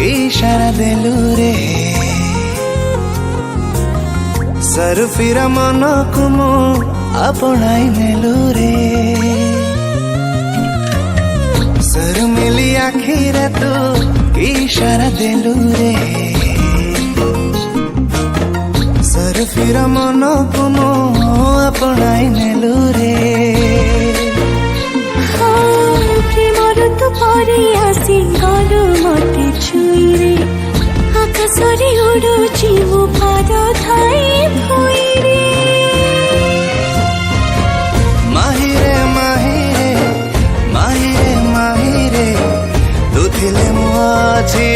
इशारा देलु रे सरफिरा मन को मु अपनाई नेलु रे सर मिली आखिरे तू इशारा देलु रे सरफिरा मन को मु अपनाई नेलु रे प्रेमर तो परे आसी गलु मते छुई रे आकाशरे उडुची मु पाद थाई भई रे माहिरे माहिरे माहिरे माहिरे तू थिले मु आजी